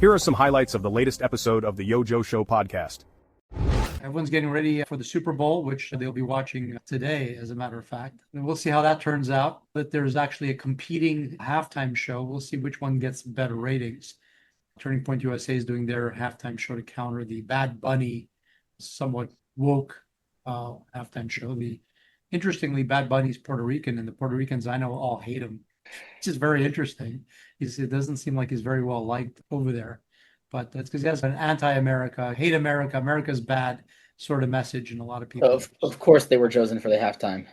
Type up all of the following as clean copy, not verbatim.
Here are some highlights of the latest episode of the Yojo Show podcast. Everyone's getting ready for the Super Bowl, which they'll be watching today, as a matter of fact. And we'll see how that turns out. But there's actually a competing halftime show. We'll see which one gets better ratings. Turning Point USA is doing their halftime show to counter the Bad Bunny, somewhat woke halftime show. Interestingly, Bad Bunny's Puerto Rican, and the Puerto Ricans I know all hate him. It's just very interesting. It doesn't seem like he's very well liked over there. But that's because he has an anti-America, hate America, America's bad sort of message, and a lot of people. Of course, they were chosen for the halftime.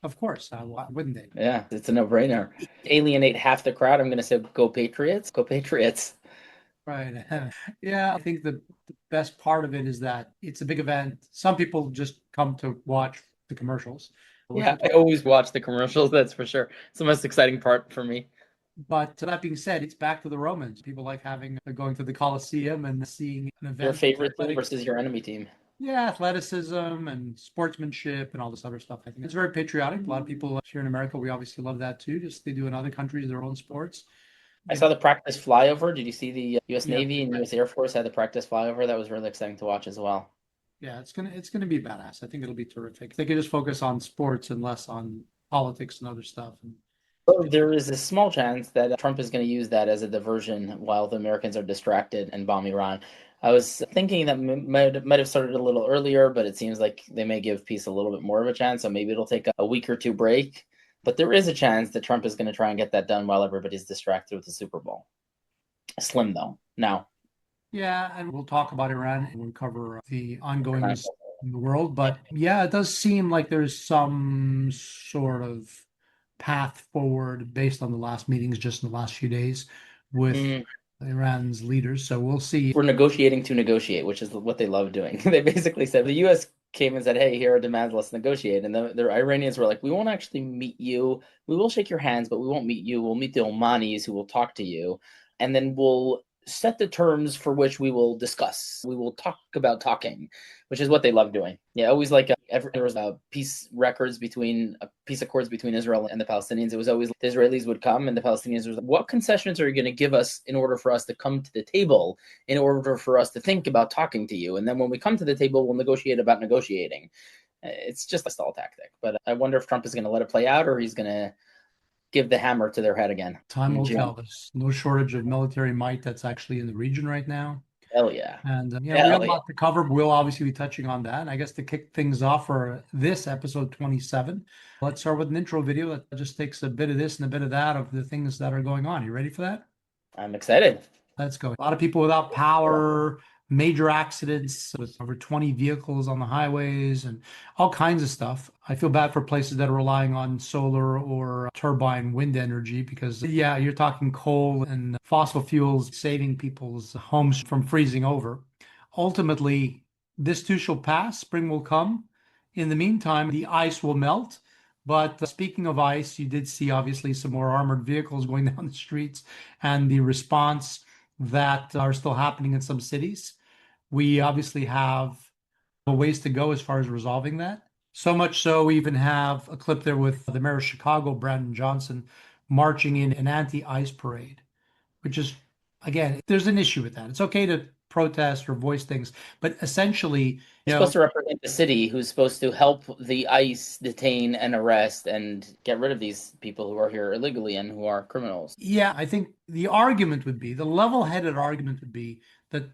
Of course, why wouldn't they? Yeah, it's a no-brainer. Alienate half the crowd. I'm going to say, go Patriots, go Patriots. Right. Yeah, I think the best part of it is that it's a big event. Some people just come to watch the commercials. Yeah, I always watch the commercials, that's for sure. It's the most exciting part for me. But that being said, it's back to the Romans. People like going to the Coliseum and seeing an event. Your favorite team versus your enemy team. Yeah, athleticism and sportsmanship and all this other stuff. I think it's very patriotic. A lot of people here in America, we obviously love that too. Just they do in other countries their own sports. I saw the practice flyover. Did you see the U.S. Navy and U.S. Air Force had the practice flyover? That was really exciting to watch as well. Yeah, it's gonna be badass. I think it'll be terrific. They could just focus on sports and less on politics and other stuff. Well, there is a small chance that Trump is going to use that as a diversion while the Americans are distracted and bomb Iran. I was thinking that might have started a little earlier, but it seems like they may give peace a little bit more of a chance. So maybe it'll take a week or two break. But there is a chance that Trump is going to try and get that done while everybody's distracted with the Super Bowl. Slim, though. Now. Yeah, and we'll talk about Iran and we'll cover the ongoing in the world. But yeah, it does seem like there's some sort of path forward based on the last meetings just in the last few days with Iran's leaders. So we'll see. We're negotiating to negotiate, which is what they love doing. They basically said the U.S. came and said, hey, here are demands, let's negotiate. And the Iranians were like, we won't actually meet you. We will shake your hands, but we won't meet you. We'll meet the Omanis who will talk to you. And then we'll set the terms for which we will discuss. We will talk about talking, which is what they love doing. Yeah, always like there was peace accords between Israel and the Palestinians. It was always the Israelis would come and the Palestinians was like, what concessions are you going to give us in order for us to come to the table, in order for us to think about talking to you? And then when we come to the table, we'll negotiate about negotiating. It's just a stall tactic. But I wonder if Trump is going to let it play out or he's going to give the hammer to their head again. Time will tell. There's no shortage of military might that's actually in the region right now. Hell yeah. And we have a lot to cover, but we'll obviously be touching on that. And I guess to kick things off for this episode 27, let's start with an intro video that just takes a bit of this and a bit of that of the things that are going on. You ready for that? I'm excited. Let's go. A lot of people without power, major accidents with over 20 vehicles on the highways and all kinds of stuff. I feel bad for places that are relying on solar or turbine wind energy because, yeah, you're talking coal and fossil fuels saving people's homes from freezing over. Ultimately, this too shall pass. Spring will come. In the meantime, the ice will melt. But speaking of ice, you did see obviously some more armored vehicles going down the streets and the response that are still happening in some cities. We obviously have a ways to go as far as resolving that. So much so, we even have a clip there with the mayor of Chicago, Brandon Johnson, marching in an anti-ice parade, which is, again, there's an issue with that. It's okay to protest or voice things, but essentially, you're supposed to represent the city who's supposed to help the ICE detain and arrest and get rid of these people who are here illegally and who are criminals. Yeah, I think the level-headed argument would be that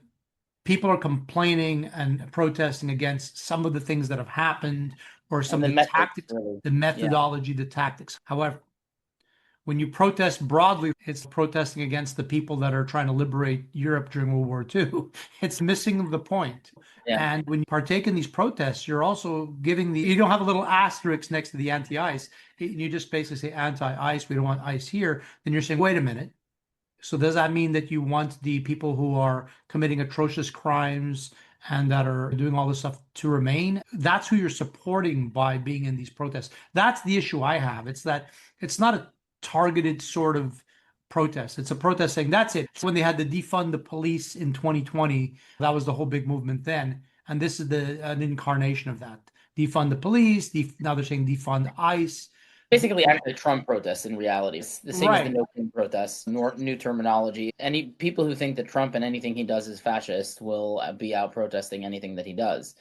people are complaining and protesting against some of the things that have happened or some of the tactics, the methodology, the tactics. However, when you protest broadly, it's protesting against the people that are trying to liberate Europe during World War II. It's missing the point. Yeah. And when you partake in these protests, you're also giving you don't have a little asterisk next to the anti-ice. You just basically say anti-ice, we don't want ice here. Then you're saying, wait a minute. So does that mean that you want the people who are committing atrocious crimes and that are doing all this stuff to remain? That's who you're supporting by being in these protests. That's the issue I have. It's that it's not a targeted sort of protest. It's a protest saying that's it. So when they had to defund the police in 2020, that was the whole big movement then. And this is an incarnation of that. Defund the police. Now they're saying defund ICE. Basically, anti-Trump protests in reality. It's the same as the Right. No King protests, new terminology. Any people who think that Trump and anything he does is fascist will be out protesting anything that he does.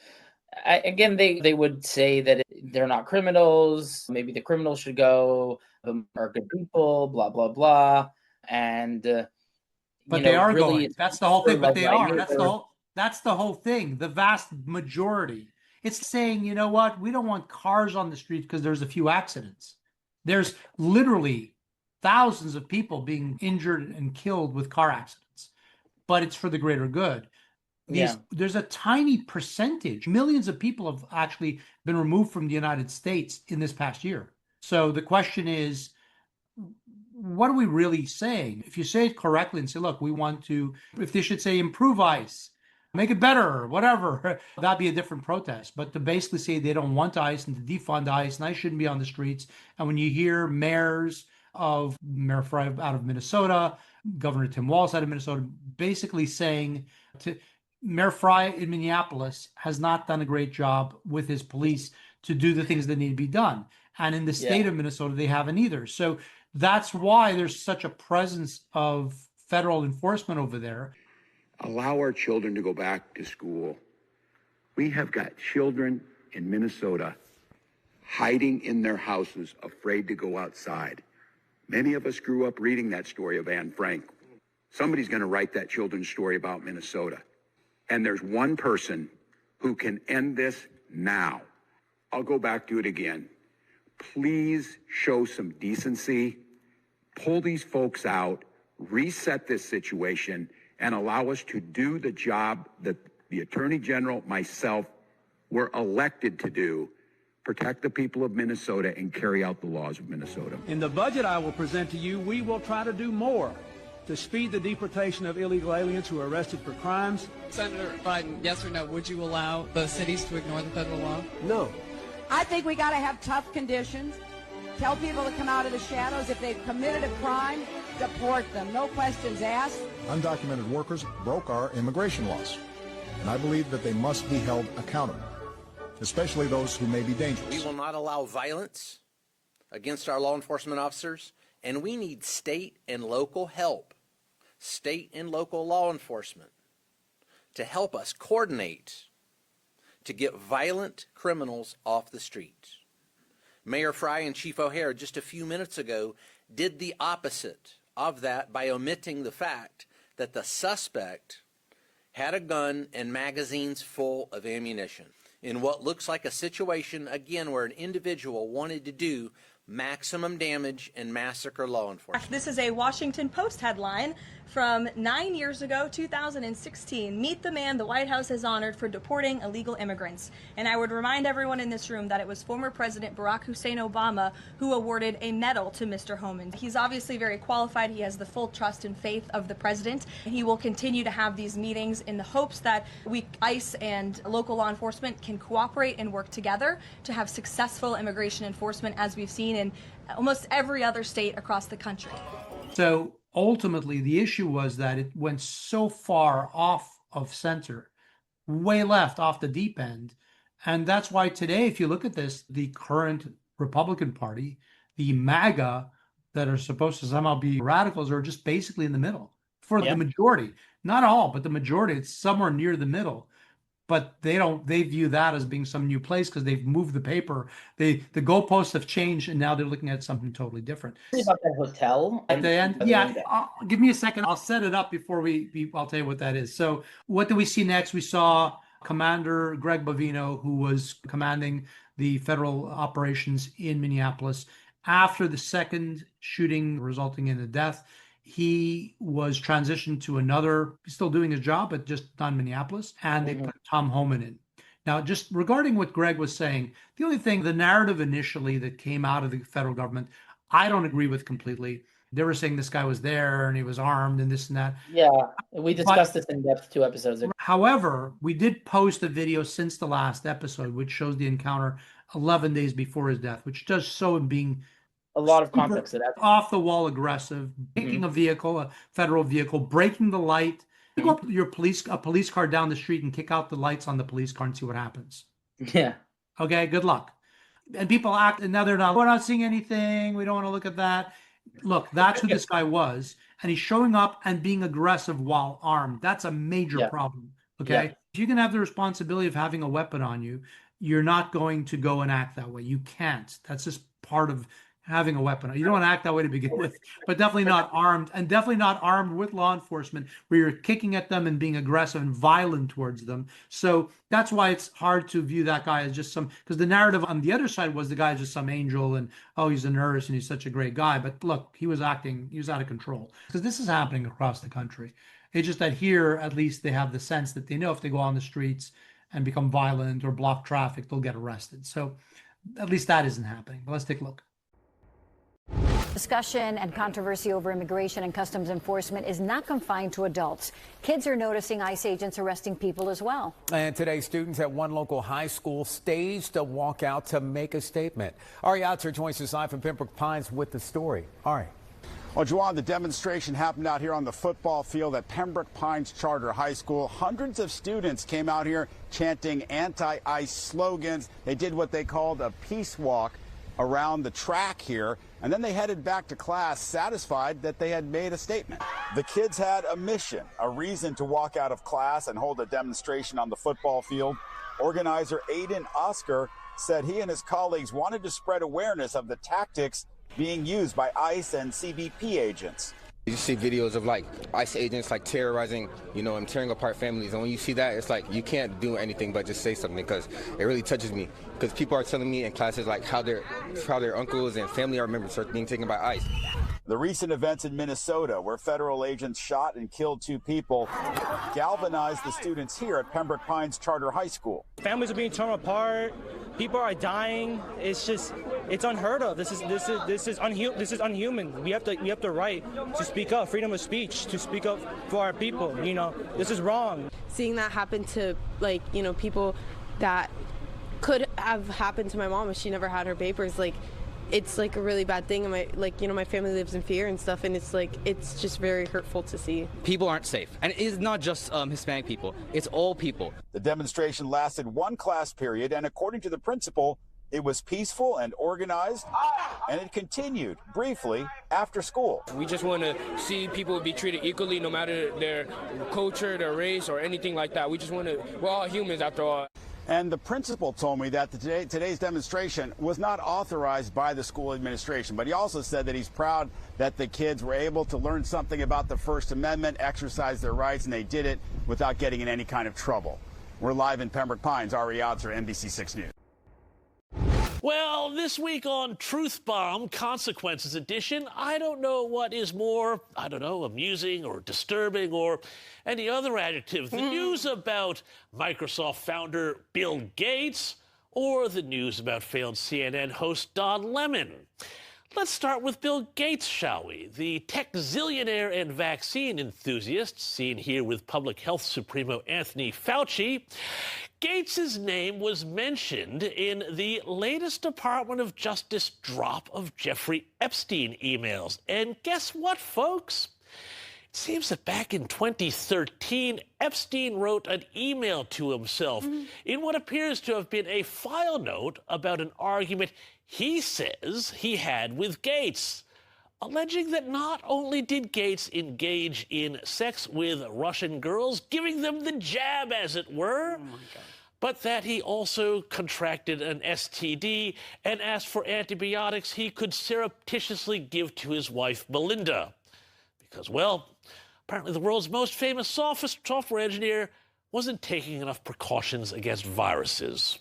Again, they would say that they're not criminals. Maybe the criminals should go, but are good people, blah, blah, blah. And, But they are really, going. That's the whole thing. But like they right are. here, That's the whole thing. The vast majority. It's saying, you know what? We don't want cars on the street because there's a few accidents. There's literally thousands of people being injured and killed with car accidents, but it's for the greater good. There's a tiny percentage. Millions of people have actually been removed from the United States in this past year. So the question is, what are we really saying? If you say it correctly and say, look, we want to, if they should say improve ICE, make it better, whatever, that'd be a different protest. But to basically say they don't want ICE and to defund ICE and ICE shouldn't be on the streets. And when you hear mayors of Mayor Fry out of Minnesota, Governor Tim Walz out of Minnesota, basically saying to Mayor Fry in Minneapolis has not done a great job with his police to do the things that need to be done. And in the state of Minnesota, they haven't either. So that's why there's such a presence of federal enforcement over there. Allow our children to go back to school. We have got children in Minnesota hiding in their houses, afraid to go outside. Many of us grew up reading that story of Anne Frank. Somebody's going to write that children's story about Minnesota. And there's one person who can end this now. I'll go back to it again. Please show some decency, pull these folks out, reset this situation, and allow us to do the job that the Attorney General, myself, were elected to do, protect the people of Minnesota and carry out the laws of Minnesota. In the budget I will present to you, we will try to do more to speed the deportation of illegal aliens who are arrested for crimes. Senator Biden, yes or no, would you allow the cities to ignore the federal law? No. I think we got to have tough conditions. Tell people to come out of the shadows. If they've committed a crime, deport them. No questions asked. Undocumented workers broke our immigration laws, and I believe that they must be held accountable, especially those who may be dangerous. We will not allow violence against our law enforcement officers, and we need state and local help, state and local law enforcement, to help us coordinate to get violent criminals off the streets. Mayor Fry and Chief O'Hare just a few minutes ago did the opposite of that by omitting the fact that the suspect had a gun and magazines full of ammunition in what looks like a situation, again, where an individual wanted to do maximum damage and massacre law enforcement. This is a Washington Post headline from 9 years ago, 2016. Meet the man the White House has honored for deporting illegal immigrants. And I would remind everyone in this room that it was former President Barack Hussein Obama who awarded a medal to Mr. Homan. He's obviously very qualified. He has the full trust and faith of the president. He will continue to have these meetings in the hopes that ICE and local law enforcement can cooperate and work together to have successful immigration enforcement, as we've seen in almost every other state across the country. So ultimately, the issue was that it went so far off of center, way left off the deep end. And that's why today, if you look at this, the current Republican Party, the MAGA that are supposed to somehow be radicals, are just basically in the middle for the majority. Not all, but the majority. It's somewhere near the middle. But they view that as being some new place because they've moved the paper. The goalposts have changed and now they're looking at something totally different. About that hotel at the end, give me a second. I'll set it up before I'll tell you what that is. So what do we see next? We saw Commander Greg Bovino, who was commanding the federal operations in Minneapolis. After the second shooting resulting in a death, he was transitioned to another, he's still doing his job, but just not Minneapolis, and they put Tom Homan in. Now, just regarding what Greg was saying, the only thing, the narrative initially that came out of the federal government, I don't agree with completely. They were saying this guy was there and he was armed and this and that. Yeah, we discussed this in depth 2 episodes ago. However, we did post a video since the last episode, which shows the encounter 11 days before his death, which does show him being a lot of context to that. Off the wall aggressive, taking a vehicle, a federal vehicle, breaking the light. You go up to a police car down the street and kick out the lights on the police car and see what happens. Yeah. Okay, good luck. And people act, and now we're not seeing anything. We don't want to look at that. Look, that's who this guy was. And he's showing up and being aggressive while armed. That's a major problem. Okay. Yeah. If you can have the responsibility of having a weapon on you, you're not going to go and act that way. You can't. That's just part of having a weapon. You don't want to act that way to begin with, but definitely not armed, and definitely not armed with law enforcement where you're kicking at them and being aggressive and violent towards them. So that's why it's hard to view that guy as just because the narrative on the other side was the guy is just some angel and, oh, he's a nurse and he's such a great guy. But look, he was out of control, because this is happening across the country. It's just that here, at least they have the sense that they know if they go on the streets and become violent or block traffic, they'll get arrested. So at least that isn't happening. But let's take a look. Discussion and controversy over immigration and customs enforcement is not confined to adults. Kids are noticing ICE agents arresting people as well. And today, students at one local high school staged a walkout to make a statement. Ari Outzer joins us live from Pembroke Pines with the story. Ari. Well, Juwan, the demonstration happened out here on the football field at Pembroke Pines Charter High School. Hundreds of students came out here chanting anti-ICE slogans. They did what they called a peace walk around the track here, and then they headed back to class satisfied that they had made a statement. The kids had a mission, a reason to walk out of class and hold a demonstration on the football field. Organizer Aiden Oscar said he and his colleagues wanted to spread awareness of the tactics being used by ICE and CBP agents. You see videos of like ICE agents like terrorizing, and tearing apart families. And when you see that, it's like you can't do anything but just say something, because it really touches me. Because people are telling me in classes like how their uncles and family members are being taken by ICE. The recent events in Minnesota, where federal agents shot and killed 2 people, galvanized the students here at Pembroke Pines Charter High School. Families are being torn apart. People are dying. It's unheard of. This is unhuman. We have the right to speak up, freedom of speech, to speak up for our people. This is wrong. Seeing that happen to people that could have happened to my mom if she never had her papers, it's like a really bad thing, and my family lives in fear and stuff, and it's just very hurtful to see. People aren't safe, and it's not just Hispanic people, it's all people. The demonstration lasted 1 class period, and according to the principal, it was peaceful and organized, and it continued briefly after school. We just want to see people be treated equally, no matter their culture, their race, or anything like that. We're all humans after all. And the principal told me that today's demonstration was not authorized by the school administration, but he also said that he's proud that the kids were able to learn something about the First Amendment, exercise their rights, and they did it without getting in any kind of trouble. We're live in Pembroke Pines. Ari Outzer, NBC6 News. Well, this week on Truth Bomb Consequences Edition, I don't know what is more, amusing or disturbing or any other adjective. The news about Microsoft founder Bill Gates or the news about failed CNN host Don Lemon. Let's start with Bill Gates, shall we? The tech zillionaire and vaccine enthusiast, seen here with public health supremo Anthony Fauci. Gates' name was mentioned in the latest Department of Justice drop of Jeffrey Epstein emails. And guess what, folks? It seems that back in 2013, Epstein wrote an email to himself in what appears to have been a file note about an argument he says he had with Gates, alleging that not only did Gates engage in sex with Russian girls, giving them the jab, as it were, but that he also contracted an STD and asked for antibiotics he could surreptitiously give to his wife, Melinda. Because, well, apparently the world's most famous software engineer wasn't taking enough precautions against viruses.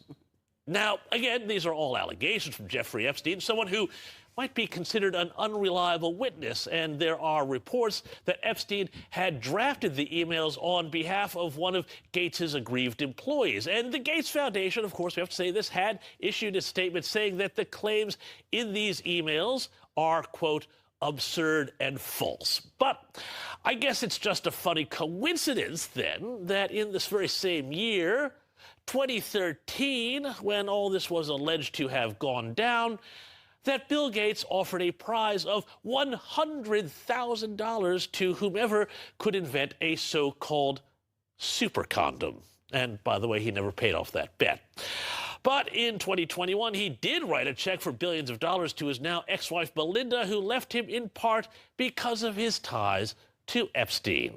Now, again, these are all allegations from Jeffrey Epstein, someone who might be considered an unreliable witness, and there are reports that Epstein had drafted the emails on behalf of one of Gates' aggrieved employees. And the Gates Foundation, of course, we have to say this, had issued a statement saying that the claims in these emails are, quote, absurd and false. But I guess it's just a funny coincidence, then, that in this very same year, 2013, when all this was alleged to have gone down, that Bill Gates offered a prize of $100,000 to whomever could invent a so-called super condom. And by the way, he never paid off that bet. But in 2021, he did write a check for billions of dollars to his now ex-wife Belinda, who left him in part because of his ties to Epstein.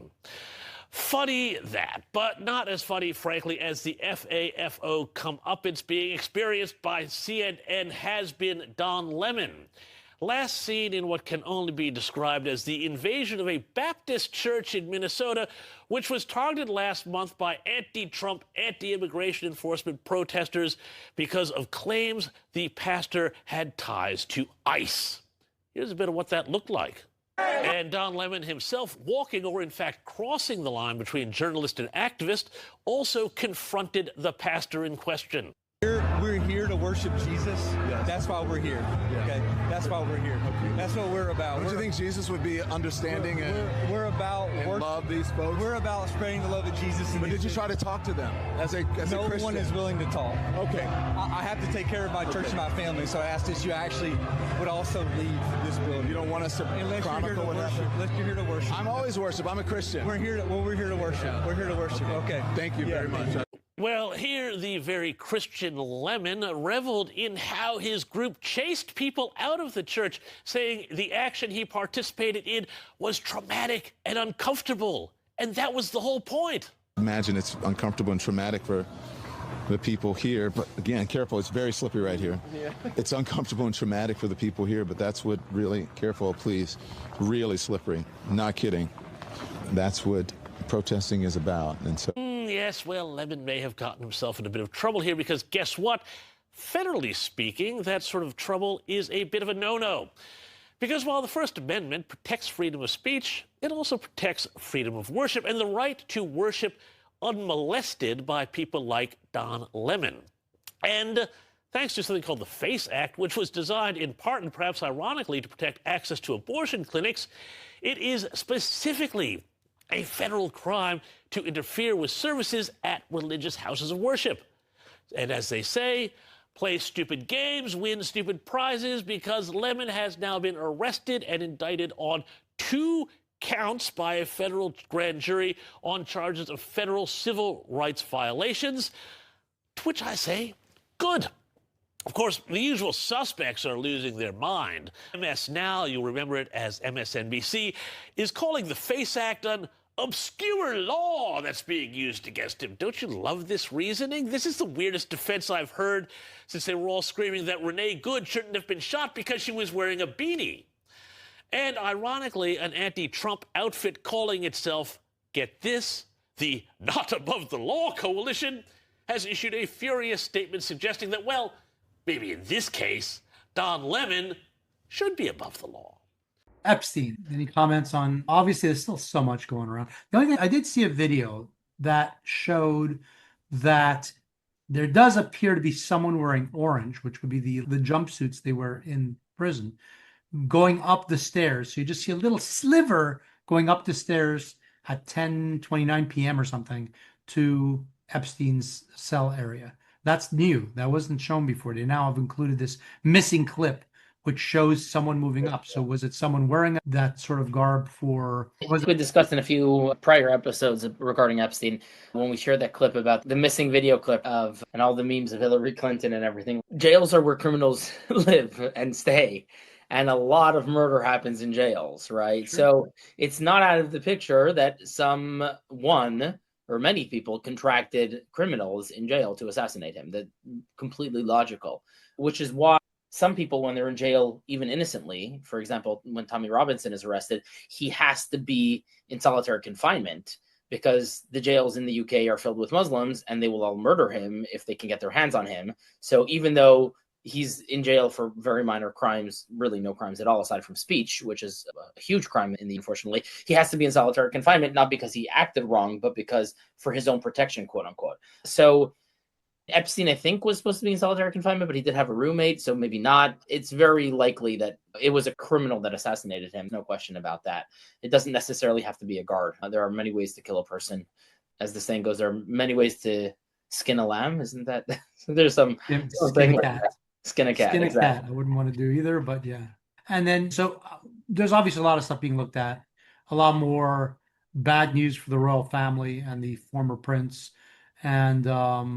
Funny that, but not as funny, frankly, as the FAFO comeuppance being experienced by CNN has-been Don Lemon. Last seen in what can only be described as the invasion of a Baptist church in Minnesota, which was targeted last month by anti-Trump, anti-immigration enforcement protesters because of claims the pastor had ties to ICE. Here's a bit of what that looked like. And Don Lemon himself, walking or in fact crossing the line between journalist and activist, also confronted the pastor in question. We're here to worship Jesus. Yes. That's why we're here. Yes. Okay, that's why we're here. Okay. That's what we're about. Don't you think Jesus would be understanding we're about and love these folks? We're about spreading the love of Jesus. But did you try to talk to them as a Christian? No one is willing to talk. Okay. I have to take care of my church and my family, so I asked that you actually would also leave this building. You don't want us to chronicle what happened? Unless you're here to worship. I'm always worship. I'm a Christian. We're here to worship. Yeah. We're here to worship. Okay. Thank you very much. Well, here the very Christian Lemon reveled in how his group chased people out of the church, saying the action he participated in was traumatic and uncomfortable. And that was the whole point. Imagine it's uncomfortable and traumatic for the people here, but again, careful, it's very slippery right here. Yeah. It's uncomfortable and traumatic for the people here, but that's what really, careful, please, really slippery. Not kidding. That's what protesting is about. And so. Yes, well, Lemon may have gotten himself in a bit of trouble here because guess what? Federally speaking, that sort of trouble is a bit of a no-no. Because while the First Amendment protects freedom of speech, it also protects freedom of worship and the right to worship unmolested by people like Don Lemon. And thanks to something called the FACE Act, which was designed in part and perhaps ironically to protect access to abortion clinics, it is specifically a federal crime to interfere with services at religious houses of worship. And as they say, play stupid games, win stupid prizes, because Lemon has now been arrested and indicted on 2 counts by a federal grand jury on charges of federal civil rights violations, to which I say, good. Of course, the usual suspects are losing their mind. MS Now, you'll remember it as MSNBC, is calling the FACE Act an obscure law that's being used against him. Don't you love this reasoning? This is the weirdest defense I've heard since they were all screaming that Renee Good shouldn't have been shot because she was wearing a beanie. And ironically, an anti-Trump outfit calling itself, get this, the Not Above the Law Coalition, has issued a furious statement suggesting that, well, maybe in this case, Don Lemon should be above the law. Epstein, any comments on, obviously there's still so much going around. The only thing, I did see a video that showed that there does appear to be someone wearing orange, which would be the jumpsuits they wear in prison, going up the stairs. So you just see a little sliver going up the stairs at 10:29 p.m. or something to Epstein's cell area. That's new. That wasn't shown before. They now have included this missing clip which shows someone moving up. So was it someone wearing that sort of garb for... We discussed in a few prior episodes regarding Epstein, when we shared that clip about the missing video clip of, and all the memes of Hillary Clinton and everything. Jails are where criminals live and stay. And a lot of murder happens in jails, right? Sure. So it's not out of the picture that someone or many people contracted criminals in jail to assassinate him. That's completely logical, which is why some people, when they're in jail, even innocently, for example, when Tommy Robinson is arrested, he has to be in solitary confinement because the jails in the UK are filled with Muslims and they will all murder him if they can get their hands on him. So even though he's in jail for very minor crimes, really no crimes at all, aside from speech, which is a huge crime unfortunately, he has to be in solitary confinement, not because he acted wrong, but because for his own protection, quote unquote. So Epstein, I think, was supposed to be in solitary confinement, but he did have a roommate, so maybe not. It's very likely that it was a criminal that assassinated him. No question about that. It doesn't necessarily have to be a guard. There are many ways to kill a person. As the saying goes, there are many ways to skin a lamb. Isn't that? There's some skin a cat. Skin a cat. Skin a exactly. cat. I wouldn't want to do either, but yeah. And then, so there's obviously a lot of stuff being looked at. A lot more bad news for the royal family and the former prince. And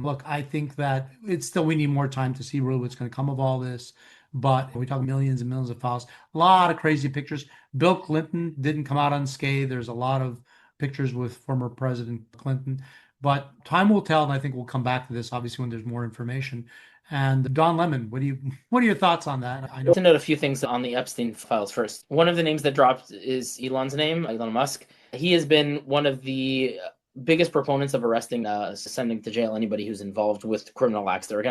look, I think that it's still, we need more time to see really what's going to come of all this. But we talk millions and millions of files, a lot of crazy pictures. Bill Clinton didn't come out unscathed. There's a lot of pictures with former President Clinton, but time will tell. And I think we'll come back to this obviously when there's more information. And Don Lemon, what are your thoughts on that? I know To note a few things on the Epstein files first. One of the names that dropped is Elon's name, Elon Musk. He has been one of the biggest proponents of arresting, sending to jail anybody who's involved with criminal acts. There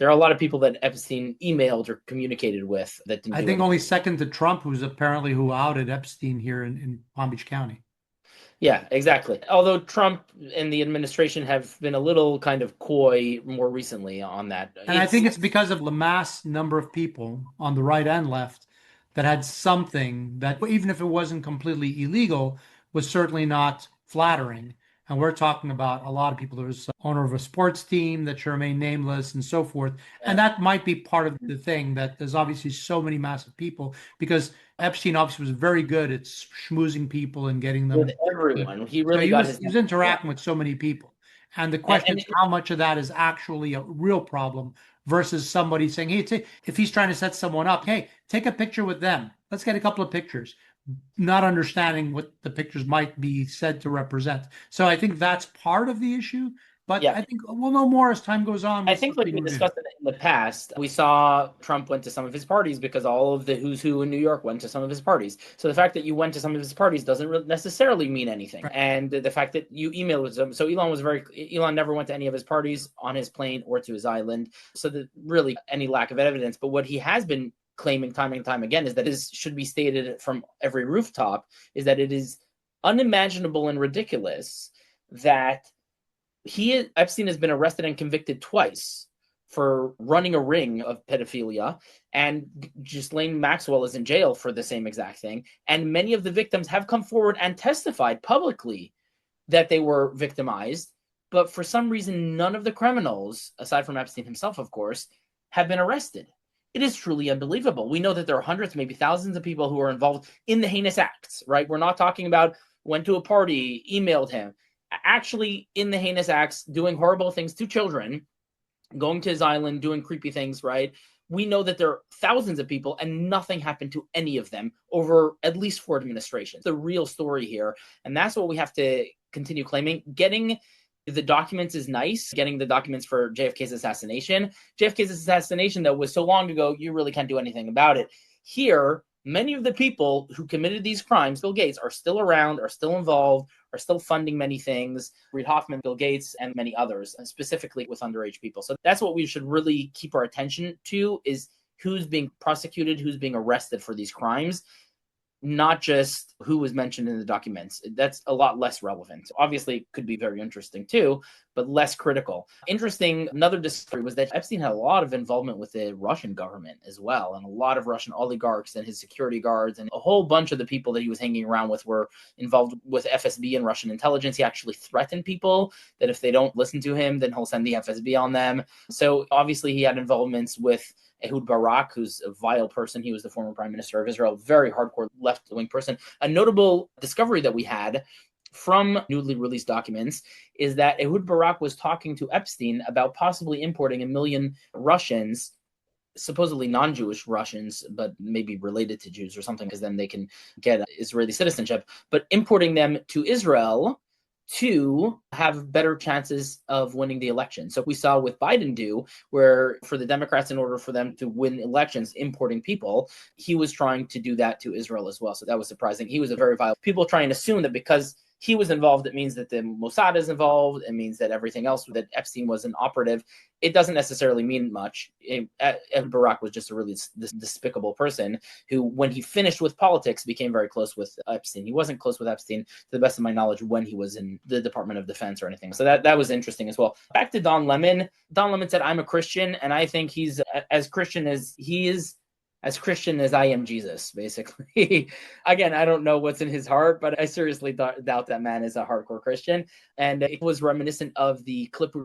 are a lot of people that Epstein emailed or communicated with that didn't. I think only second to Trump, who outed Epstein here in Palm Beach County. Yeah, exactly. Although Trump and the administration have been a little kind of coy more recently on that. And I think it's because of the mass number of people on the right and left that had something that, even if it wasn't completely illegal, was certainly not flattering. And we're talking about a lot of people. There was owner of a sports team that should remain nameless and so forth. And that might be part of the thing, that there's obviously so many massive people, because Epstein obviously was very good at schmoozing people and getting them. With everyone. He really got he was interacting with so many people. And the question is how much of that is actually a real problem versus somebody saying, hey, if he's trying to set someone up, hey, take a picture with them. Let's get a couple of pictures. Not understanding what the pictures might be said to represent. So I think that's part of the issue. But I think we'll know more as time goes on. I think, like we discussed it in the past, we saw Trump went to some of his parties because all of the who's who in New York went to some of his parties. So the fact that you went to some of his parties doesn't necessarily mean anything. Right. And the fact that you emailed with him. So Elon never went to any of his parties on his plane or to his island. So that really any lack of evidence. But what he has been claiming time and time again is that should be stated from every rooftop, is that it is unimaginable and ridiculous that Epstein has been arrested and convicted twice for running a ring of pedophilia, and Ghislaine Maxwell is in jail for the same exact thing. And many of the victims have come forward and testified publicly that they were victimized, but for some reason, none of the criminals, aside from Epstein himself, of course, have been arrested. It is truly unbelievable. We know that there are hundreds, maybe thousands of people who are involved in the heinous acts, right? We're not talking about went to a party, emailed him. Actually in the heinous acts, doing horrible things to children, going to his island, doing creepy things, right? We know that there are thousands of people and nothing happened to any of them over at least 4 administrations. The real story here. And that's what we have to continue claiming. Getting the documents is nice. Getting the documents for JFK's assassination. JFK's assassination, though, was so long ago, you really can't do anything about it. Here, many of the people who committed these crimes, Bill Gates, are still around, are still involved, are still funding many things. Reid Hoffman, Bill Gates, and many others, and specifically with underage people. So that's what we should really keep our attention to, is who's being prosecuted, who's being arrested for these crimes, not just who was mentioned in the documents. That's a lot less relevant. Obviously, it could be very interesting too, but less critical. Interesting, another discovery was that Epstein had a lot of involvement with the Russian government as well, and a lot of Russian oligarchs and his security guards, and a whole bunch of the people that he was hanging around with were involved with FSB and Russian intelligence. He actually threatened people that if they don't listen to him, then he'll send the FSB on them. So obviously he had involvements with Ehud Barak, who's a vile person. He was the former prime minister of Israel, very hardcore left-wing person. A notable discovery that we had from newly released documents is that Ehud Barak was talking to Epstein about possibly importing 1 million Russians, supposedly non-Jewish Russians, but maybe related to Jews or something, because then they can get Israeli citizenship, but importing them to Israel to have better chances of winning the election. So we saw with Biden do, where for the Democrats, in order for them to win elections, importing people, he was trying to do that to Israel as well. So that was surprising. He was a very violent. People try and assume that because he was involved, it means that the Mossad is involved. It means that everything else, that Epstein was an operative. It doesn't necessarily mean much. Barak was just a really despicable person who, when he finished with politics, became very close with Epstein. He wasn't close with Epstein, to the best of my knowledge, when he was in the Department of Defense or anything. So that was interesting as well. Back to Don Lemon. Don Lemon said, "I'm a Christian, and I think he's as Christian as he is, as Christian as I am Jesus," basically. Again, I don't know what's in his heart, but I seriously doubt that man is a hardcore Christian. And it was reminiscent of the clip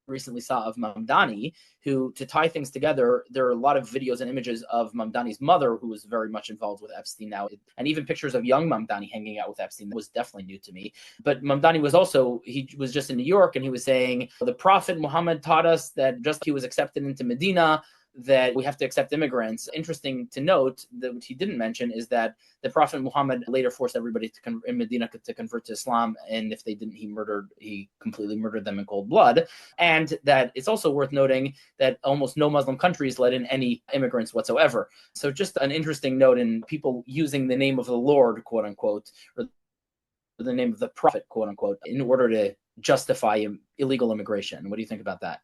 recently saw of Mamdani, who, to tie things together, there are a lot of videos and images of Mamdani's mother, who was very much involved with Epstein now, and even pictures of young Mamdani hanging out with Epstein. That was definitely new to me. But Mamdani he was just in New York, and he was saying, the Prophet Muhammad taught us that just he was accepted into Medina, that we have to accept immigrants. Interesting to note that what he didn't mention is that the Prophet Muhammad later forced everybody in Medina to convert to Islam, and if they didn't, he completely murdered them in cold blood. And that it's also worth noting that almost no Muslim countries let in any immigrants whatsoever. So just an interesting note in people using the name of the Lord, quote unquote, or the name of the Prophet, quote unquote, in order to justify illegal immigration. What do you think about that?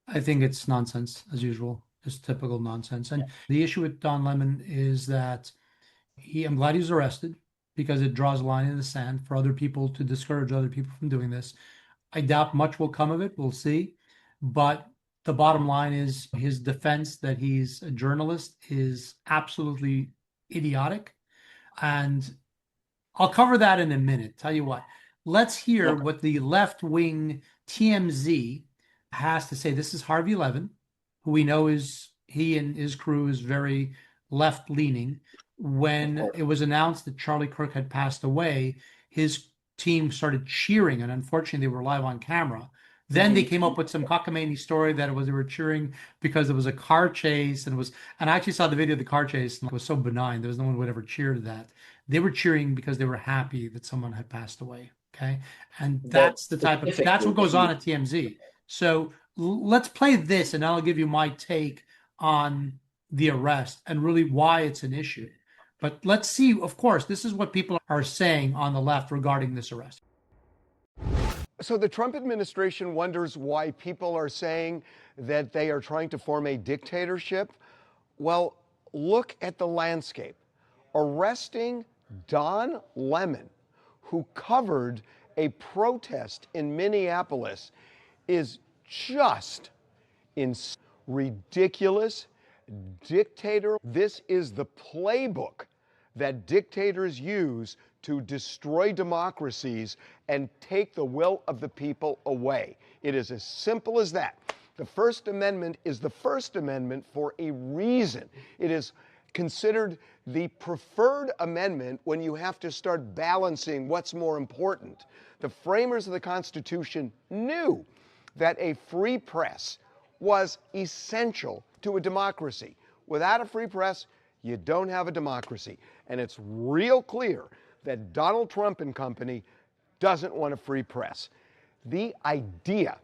I think it's nonsense, as usual, just typical nonsense. And the issue with Don Lemon is that I'm glad he was arrested, because it draws a line in the sand for other people to discourage other people from doing this. I doubt much will come of it. We'll see. But the bottom line is his defense that he's a journalist is absolutely idiotic. And I'll cover that in a minute. Tell you what, let's hear what the left-wing TMZ has to say. This is Harvey Levin, who we know he and his crew is very left-leaning. When it was announced that Charlie Kirk had passed away, his team started cheering, and unfortunately they were live on camera. Then they came up with some cockamamie story that they were cheering because there was a car chase, and I actually saw the video of the car chase, and it was so benign. There was no one who would ever cheer to that. They were cheering because they were happy that someone had passed away. Okay, and that's what goes on at TMZ. So let's play this, and I'll give you my take on the arrest and really why it's an issue. But let's see, of course, this is what people are saying on the left regarding this arrest. So the Trump administration wonders why people are saying that they are trying to form a dictatorship. Well, look at the landscape. Arresting Don Lemon, who covered a protest in Minneapolis, is just ridiculous. Dictator. This is the playbook that dictators use to destroy democracies and take the will of the people away. It is as simple as that. The First Amendment is the First Amendment for a reason. It is considered the preferred amendment when you have to start balancing what's more important. The framers of the Constitution knew that a free press was essential to a democracy. Without a free press, you don't have a democracy. And it's real clear that Donald Trump and company doesn't want a free press. The idea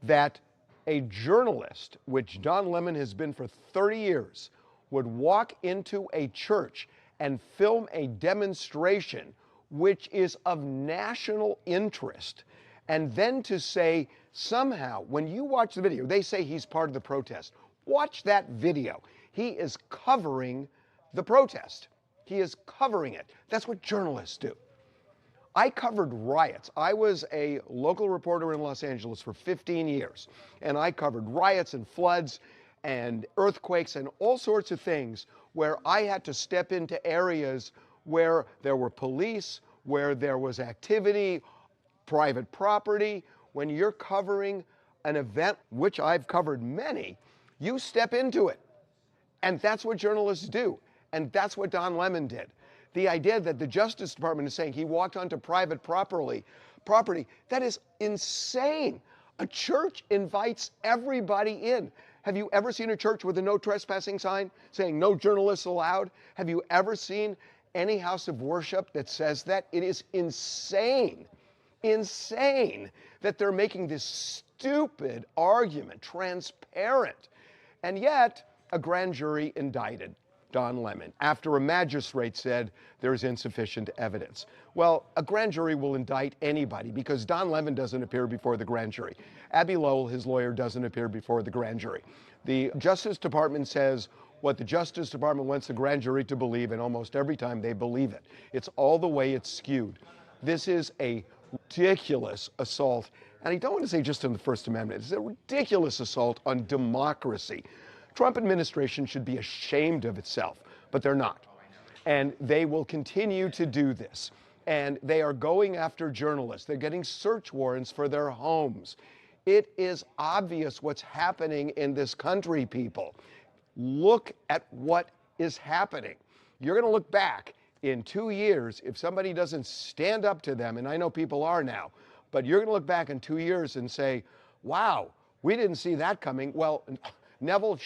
that a journalist, which Don Lemon has been for 30 years, would walk into a church and film a demonstration which is of national interest, and then to say somehow, when you watch the video, they say he's part of the protest. Watch that video. He is covering the protest. He is covering it. That's what journalists do. I covered riots. I was a local reporter in Los Angeles for 15 years, and I covered riots and floods and earthquakes and all sorts of things where I had to step into areas where there were police, where there was activity, private property. When you're covering an event, which I've covered many, you step into it. And that's what journalists do. And that's what Don Lemon did. The idea that the Justice Department is saying he walked onto private property, that is insane. A church invites everybody in. Have you ever seen a church with a no trespassing sign saying no journalists allowed? Have you ever seen any house of worship that says that? It is insane that they're making this stupid argument, transparent. And yet, a grand jury indicted Don Lemon after a magistrate said there's insufficient evidence. Well, a grand jury will indict anybody because Don Lemon doesn't appear before the grand jury. Abby Lowell, his lawyer, doesn't appear before the grand jury. The Justice Department says what the Justice Department wants the grand jury to believe, and almost every time they believe it. It's all the way it's skewed. This is a ridiculous assault, and I don't want to say just on the First Amendment. It's a ridiculous assault on democracy. Trump administration should be ashamed of itself, but they're not. And they will continue to do this. And they are going after journalists. They're getting search warrants for their homes. It is obvious what's happening in this country, people. Look at what is happening. You're going to look back in 2 years if somebody doesn't stand up to them, and I know people are now, but you're going to look back in 2 years and say, wow, we didn't see that coming. Well, Neville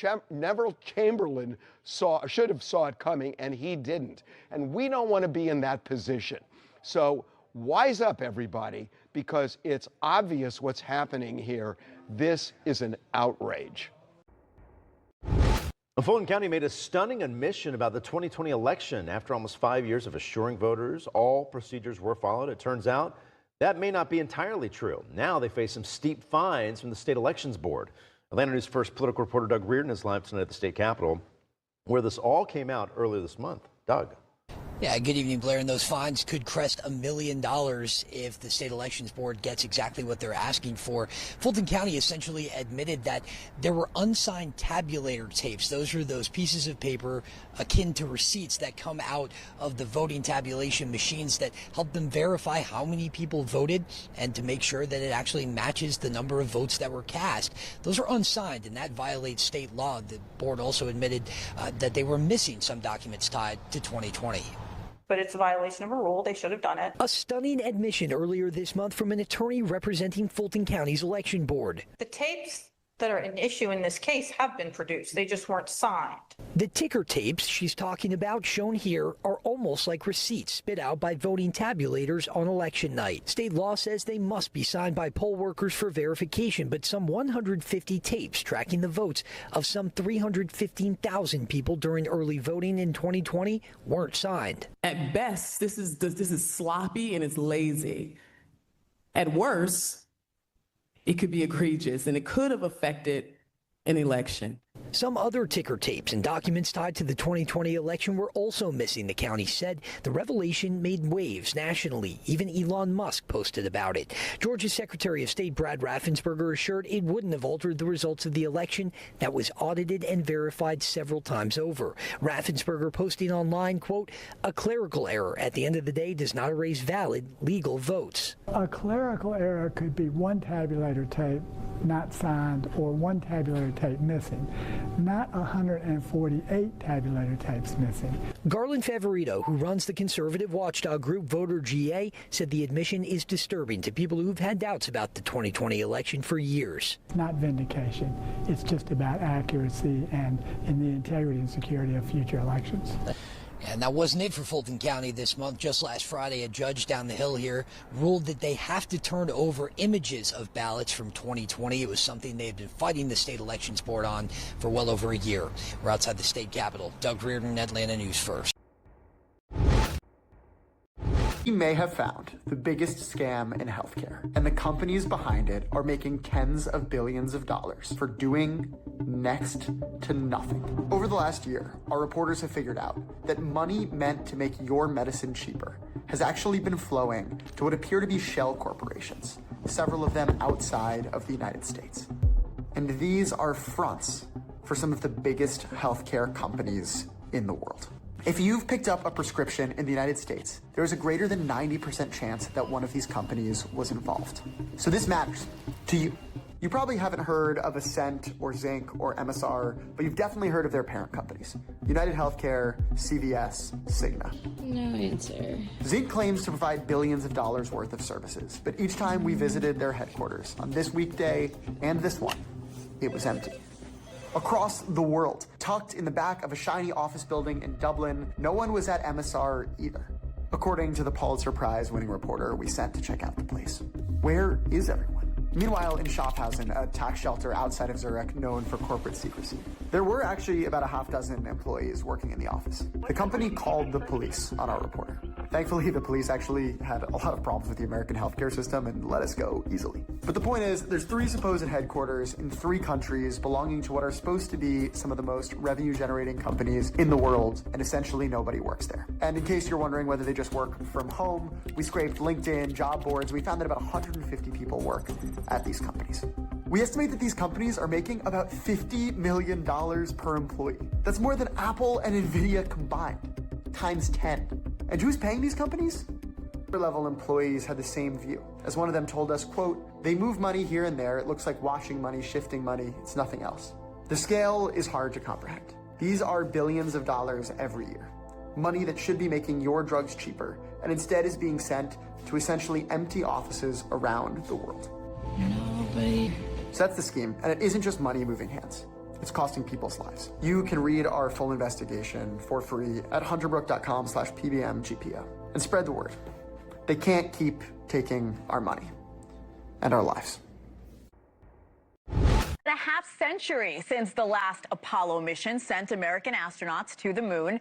Chamberlain should have saw it coming, and he didn't. And we don't want to be in that position. So wise up, everybody, because it's obvious what's happening here. This is an outrage. Fulton County made a stunning admission about the 2020 election. After almost 5 years of assuring voters all procedures were followed, it turns out that may not be entirely true. Now they face some steep fines from the state elections board. Atlanta News First political reporter Doug Reardon is live tonight at the state capitol, where this all came out earlier this month. Doug. Yeah, good evening, Blair. And those fines could crest $1 million if the state elections board gets exactly what they're asking for. Fulton County essentially admitted that there were unsigned tabulator tapes. Those are those pieces of paper akin to receipts that come out of the voting tabulation machines that help them verify how many people voted and to make sure that it actually matches the number of votes that were cast. Those are unsigned, and that violates state law. The board also admitted that they were missing some documents tied to 2020. But it's a violation of a rule. They should have done it. A stunning admission earlier this month from an attorney representing Fulton County's election board. The tapes that are an issue in this case have been produced. They just weren't signed. The ticker tapes she's talking about, shown here, are almost like receipts spit out by voting tabulators on election night. State law says they must be signed by poll workers for verification, but some 150 tapes tracking the votes of some 315,000 people during early voting in 2020 weren't signed. At best, this is sloppy and it's lazy. At worst, it could be egregious, and it could have affected an election. Some other ticker tapes and documents tied to the 2020 election were also missing, the county said. The revelation made waves nationally. Even Elon Musk posted about it. Georgia's Secretary of State Brad Raffensperger assured it wouldn't have altered the results of the election that was audited and verified several times over. Raffensperger posting online, quote, "A clerical error at the end of the day does not erase valid legal votes." A clerical error could be one tabulator tape not signed or one tabulator tape missing, not 148 tabulator tapes missing. Garland Favorito, who runs the conservative watchdog group Voter GA, said the admission is disturbing to people who've had doubts about the 2020 election for years. It's not vindication. It's just about accuracy and in the integrity and security of future elections. And that wasn't it for Fulton County this month. Just last Friday, a judge down the hill here ruled that they have to turn over images of ballots from 2020. It was something they had been fighting the state elections board on for well over a year. We're outside the state capitol. Doug Reardon, Atlanta News First. We may have found the biggest scam in healthcare, and the companies behind it are making tens of billions of dollars for doing next to nothing. Over the last year, our reporters have figured out that money meant to make your medicine cheaper has actually been flowing to what appear to be shell corporations, several of them outside of the United States. And these are fronts for some of the biggest healthcare companies in the world. If you've picked up a prescription in the United States, there is a greater than 90% chance that one of these companies was involved. So this matters to you. You probably haven't heard of Ascent or Zinc or MSR, but you've definitely heard of their parent companies, United Healthcare, CVS, Cigna. No answer. Zinc claims to provide billions of dollars worth of services, but each time we visited their headquarters on this weekday and this one, it was empty. Across the world, tucked in the back of a shiny office building in Dublin, no one was at MSR either, according to the Pulitzer Prize-winning reporter we sent to check out the place. Where is everyone? Meanwhile, in Schaffhausen, a tax shelter outside of Zurich known for corporate secrecy, there were actually about a half dozen employees working in the office. The company called the police on our reporter. Thankfully, the police actually had a lot of problems with the American healthcare system and let us go easily. But the point is, there's 3 supposed headquarters in 3 countries belonging to what are supposed to be some of the most revenue-generating companies in the world, and essentially nobody works there. And in case you're wondering whether they just work from home, we scraped LinkedIn, job boards, we found that about 150 people work at these companies. We estimate that these companies are making about $50 million per employee. That's more than Apple and Nvidia combined, times 10. And who's paying these companies? Level employees had the same view. As one of them told us, quote, "They move money here and there. It looks like washing money, shifting money. It's nothing else." The scale is hard to comprehend. These are billions of dollars every year. Money that should be making your drugs cheaper and instead is being sent to essentially empty offices around the world. So that's the scheme, and it isn't just money moving hands. It's costing people's lives. You can read our full investigation for free at hunterbrook.com/pbmgpo and spread the word. They can't keep taking our money and our lives. A half century since the last Apollo mission sent American astronauts to the moon.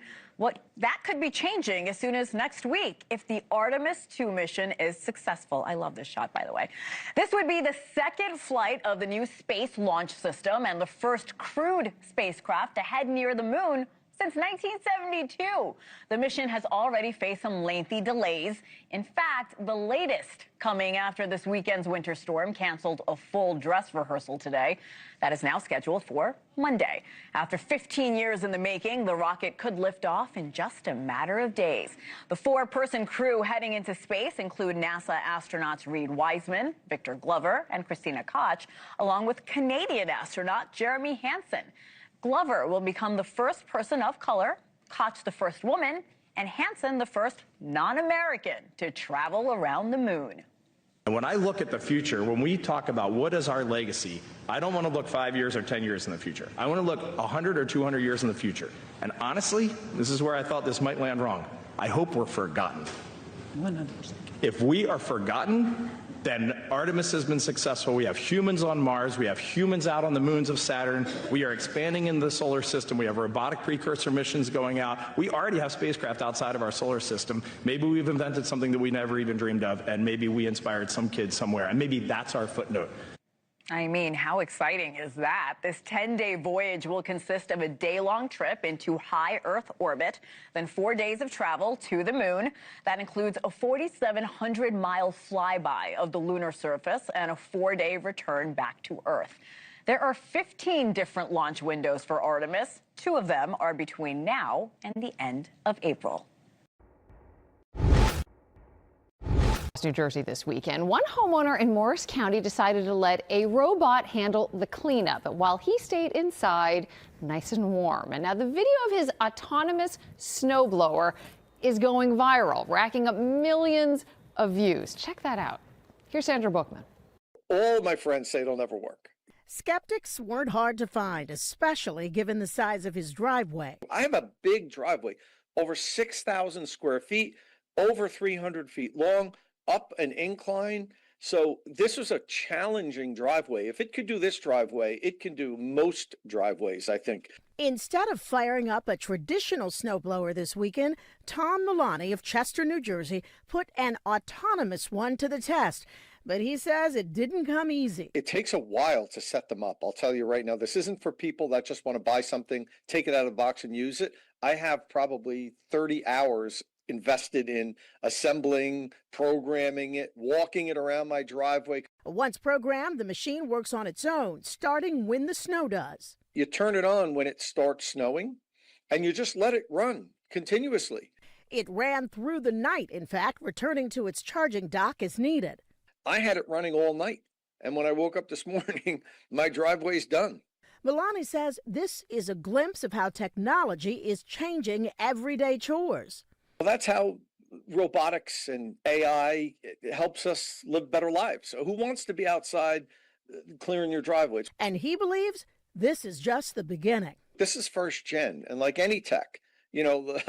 That could be changing as soon as next week if the Artemis 2 mission is successful. I love this shot, by the way. This would be the second flight of the new Space Launch System and the first crewed spacecraft to head near the moon since 1972. The mission has already faced some lengthy delays. In fact, the latest coming after this weekend's winter storm canceled a full dress rehearsal today. That is now scheduled for Monday. After 15 years in the making, the rocket could lift off in just a matter of days. The 4-person crew heading into space include NASA astronauts Reed Wiseman, Victor Glover, and Christina Koch, along with Canadian astronaut Jeremy Hansen. Glover will become the first person of color, Koch the first woman, and Hansen the first non-American to travel around the moon. And when I look at the future, when we talk about what is our legacy, I don't want to look 5 years or 10 years in the future. I want to look 100 or 200 years in the future. And honestly, this is where I thought this might land wrong. I hope we're forgotten. 100%. If we are forgotten, then Artemis has been successful. We have humans on Mars. We have humans out on the moons of Saturn. We are expanding in the solar system. We have robotic precursor missions going out. We already have spacecraft outside of our solar system. Maybe we've invented something that we never even dreamed of, and maybe we inspired some kids somewhere, and maybe that's our footnote. I mean, how exciting is that? This 10-day voyage will consist of a day-long trip into high Earth orbit, then 4 days of travel to the moon. That includes a 4,700-mile flyby of the lunar surface and a 4-day return back to Earth. There are 15 different launch windows for Artemis. 2 of them are between now and the end of April. New Jersey this weekend. One homeowner in Morris County decided to let a robot handle the cleanup while he stayed inside nice and warm. And now the video of his autonomous snowblower is going viral, racking up millions of views. Check that out. Here's Sandra Bookman. All my friends say it'll never work. Skeptics weren't hard to find, especially given the size of his driveway. I have a big driveway, over 6,000 square feet, over 300 feet long, up an incline. So this was a challenging driveway. If it could do this driveway, it can do most driveways, I think. Instead of firing up a traditional snowblower this weekend, Tom Milani of Chester, New Jersey, put an autonomous one to the test. But he says it didn't come easy. It takes a while to set them up. I'll tell you right now, this isn't for people that just want to buy something, take it out of the box and use it. I have probably 30 hours invested in assembling, programming it, walking it around my driveway. Once programmed, the machine works on its own, starting when the snow does. You turn it on when it starts snowing, and you just let it run continuously. It ran through the night, in fact, returning to its charging dock as needed. I had it running all night, and when I woke up this morning, my driveway's done. Milani says this is a glimpse of how technology is changing everyday chores. Well, that's how robotics and AI helps us live better lives. So who wants to be outside clearing your driveways? And he believes this is just the beginning. This is first gen, and like any tech, you know,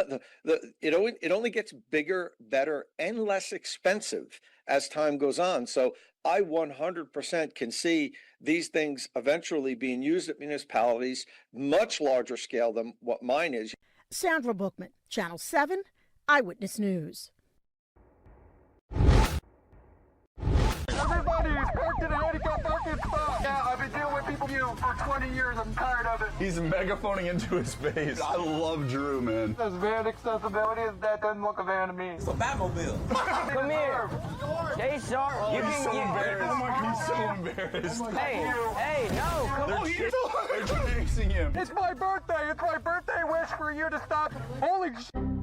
it only gets bigger, better, and less expensive as time goes on. So I 100% can see these things eventually being used at municipalities, much larger scale than what mine is. Sandra Bookman, Channel 7, Eyewitness News. Everybody's parked in a handicapped parking spot. Yeah, I've been dealing with people for 20 years. I'm tired of it. He's megaphoning into his face. I love Drew, man. There's van accessibility. That doesn't look a van to me. It's a Batmobile. Come here. Hey, sharp. Oh, he's so embarrassed. Oh my God, he's so embarrassed. Hey, no. Come on. They're chasing him. It's my birthday. It's my birthday wish. push for you to stop. Holy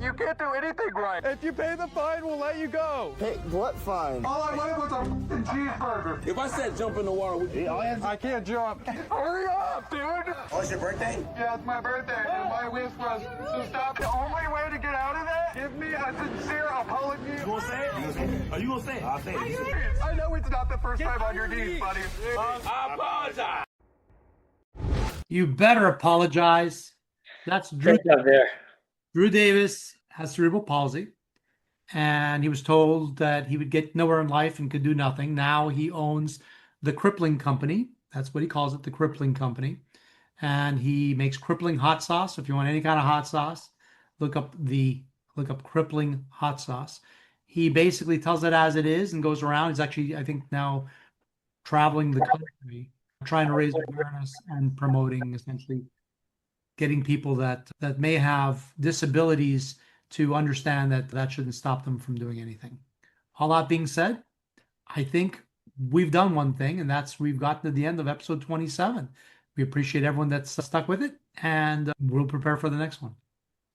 you can't do anything right. If you pay the fine, we'll let you go. Hey, what fine? All I wanted was a f***ing cheeseburger. If I said jump in the water, would you? I can't jump. Hurry up, dude. Oh, it's your birthday? Yeah, it's my birthday, and my wish was to stop. The only way to get out of that, give me a sincere apology. You gonna say it? Are you gonna say it? I'll say it. I know it's not the first time on your knees, buddy. I apologize. You better apologize. That's Drew. there. Drew Davis has cerebral palsy, and he was told that he would get nowhere in life and could do nothing. Now he owns the Crippling Company. That's what he calls it, the Crippling Company. And he makes crippling hot sauce. If you want any kind of hot sauce, look up crippling hot sauce. He basically tells it as it is and goes around. He's actually, I think, now traveling the country, trying to raise awareness and promoting, essentially getting people that may have disabilities to understand that shouldn't stop them from doing anything. All that being said, I think we've done one thing, and that's we've gotten to the end of episode 27. We appreciate everyone that's stuck with it, and we'll prepare for the next one.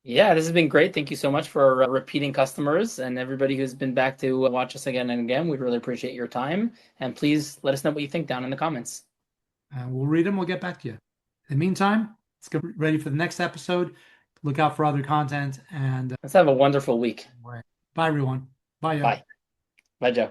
Yeah, this has been great. Thank you so much for repeating customers and everybody who's been back to watch us again and again. We really appreciate your time. And please let us know what you think down in the comments. And we'll read them. We'll get back to you. In the meantime, let's get ready for the next episode. Look out for other content. And let's have a wonderful week. Bye, everyone. Bye, y'all. Bye. Bye, Joe.